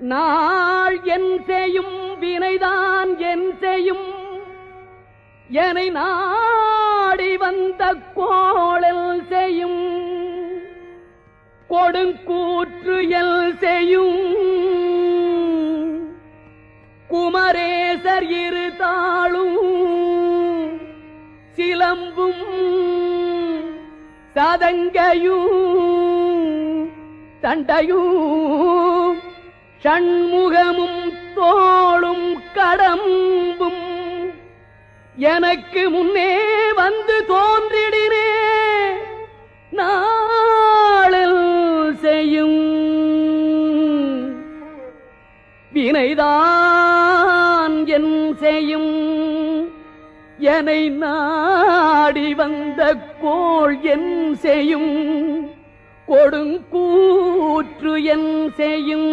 நாள் என் செய்யும் வினைதான் என் செய்யும் என்னை நாடி வந்த கோளல் செய்யும் கொடுங்கூற்று எல் செய்யும் குமரேசர் இரு தாளும் சிலம்பும் சதங்கையும் தண்டையும் சண்முகமும் தோளும் கடம்பும் எனக்கு முன்னே வந்து தோன்றிடினே நாளில் செய்யும் வினைதான் என் செய்யும் என்னை நாடி வந்த கோள் என் செய்யும் கொடுங்கூற்று என் செய்யும்